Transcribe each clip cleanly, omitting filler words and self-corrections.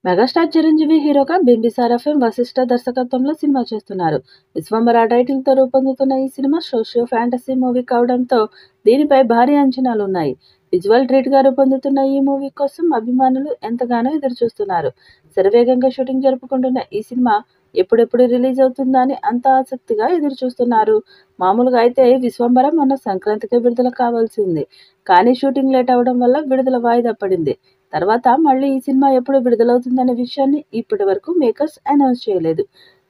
Megastar Chiranjeevi హీరోగా Bimbisara film Vashishtha దర్శకత్వంలో cinema చేస్తున్నారు. విశ్వంబర టైటిల్తో రూపొందుతున్న ఈ సినిమా సోషియో ఫ్యాంటసీ మూవీ కావడంతో దీనిపై భారీ అంచనాలున్నాయి. విజువల్ ట్రీట్ గా రూపొందుతున్న ఈ మూవీ కోసం అభిమానులు ఎంతగానో ఎదురుచూస్తున్నారు. శరవేగంగా షూటింగ్ జరుపుకుంటున్న ఈ సినిమా ఎప్పుడెప్పుడు రిలీజ్ అవుతుందా అని అంత ఆసక్తిగా ఎదురుచూస్తున్నారు. మామూలుగా అయితే విశ్వంబర మొన్న సంక్రాంతికి విడుదల కావాల్సింది. కానీ షూటింగ్ లేట్ అవడం వల్ల విడుదల వాయిదా పడింది. తర్వాత మళ్ళీ ఈ సినిమా ఎప్పుడు విడుదలవుతుందనే విషయాన్ని ఇప్పటి వరకు మేకర్స్ అనౌన్స్ చేయలేదు.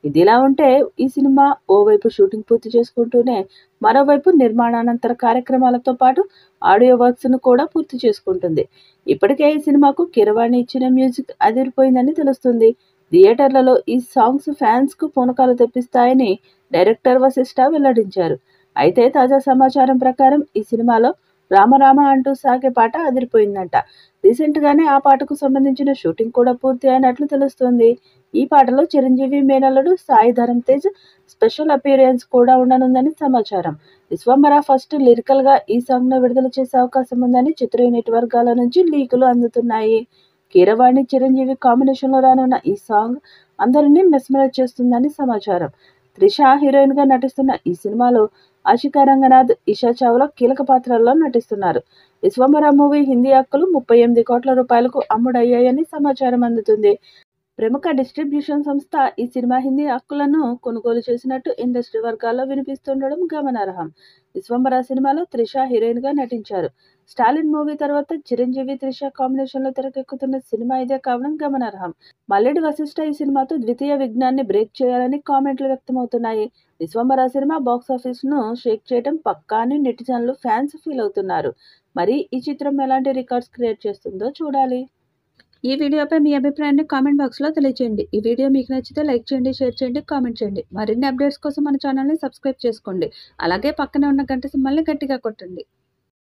ఇదిలా ఉంటే ఈ సినిమా ఓవైపు షూటింగ్ పూర్తి చేసుకుంటూనే మరోవైపు నిర్మాణానంతర కార్యక్రమాలతో పాటు ఆడియో వర్క్స్ ను కూడా పూర్తి చేసుకుంటుంది. ఇప్పటికే ఈ సినిమాకు కీరవాణి ఇచ్చిన మ్యూజిక్ అదిరిపోయిందని తెలుస్తుంది. థియేటర్లలో ఈ సాంగ్స్ ఫ్యాన్స్ కు పూనకాలు తెప్పిస్తాయని డైరెక్టర్ వశిష్ఠ వెల్లడించారు. అయితే తాజా సమాచారం ప్రకారం ఈ సినిమాలో రామరామ అంటూ సాగే పాట అదిరిపోయిందంట. రీసెంట్ గానే ఆ పాటకు సంబంధించిన షూటింగ్ కూడా పూర్తి అయినట్లు తెలుస్తోంది. ఈ పాటలో చిరంజీవి మేనల్లుడు సాయి ధరమ్ తేజ్ స్పెషల్ అపీరియన్స్ కూడా ఉండనుందని సమాచారం. విశ్వంబర ఫస్ట్ లిరికల్ గా ఈ సాంగ్ ను విడుదల చేసే అవకాశం ఉందని చిత్ర యూనిట్ వర్గాల నుంచి లీకులు అందుతున్నాయి. కీరవాణి చిరంజీవి కాంబినేషన్ లో రానున్న ఈ సాంగ్ అందరినీ మెస్మరైజ్ చేస్తుందని సమాచారం. త్రిష హీరోయిన్ గా నటిస్తున్న ఈ సినిమాలో ఆశికా రంగనాథ్, ఇషా చావ్లా కీలక పాత్రల్లో నటిస్తున్నారు. విశ్వంబర మూవీ హిందీ హక్కులు 38 కోట్ల రూపాయలకు అమ్ముడయ్యాయని సమాచారం అందుతుంది. ప్రముఖ డిస్ట్రిబ్యూషన్ సంస్థ ఈ సినిమా హిందీ హక్కులను కొనుగోలు చేసినట్టు ఇండస్ట్రీ వర్గాల్లో వినిపిస్తుండడం గమనార్హం. విశ్వంబర సినిమాలో త్రిష హీరోయిన్ గా నటించారు. స్టాలిన్ మూవీ తర్వాత చిరంజీవి త్రిష కాంబినేషన్ లో తెరకెక్కుతున్న సినిమా ఇదే కావడం గమనార్హం. మల్లెడి వశిష్ఠ ఈ సినిమాతో ద్వితీయ విఘ్నాన్ని బ్రేక్ చేయాలని కామెంట్లు వ్యక్తమవుతున్నాయి. విశ్వంబర సినిమా బాక్సాఫీస్ ను షేక్ చేయడం పక్కా అని నెటిజన్లు ఫ్యాన్స్ ఫీల్ అవుతున్నారు. మరి ఈ చిత్రం ఎలాంటి రికార్డ్స్ క్రియేట్ చేస్తుందో చూడాలి. ఈ వీడియోపై మీ అభిప్రాయాన్ని కామెంట్ బాక్స్లో తెలియజేయండి. ఈ వీడియో మీకు నచ్చితే లైక్ చేయండి, షేర్ చేయండి, కామెంట్ చేయండి. మరిన్ని అప్డేట్స్ కోసం మన ఛానల్ని సబ్స్క్రైబ్ చేసుకోండి. అలాగే పక్కనే ఉన్న గంట సింబల్ని గట్టిగా కొట్టండి.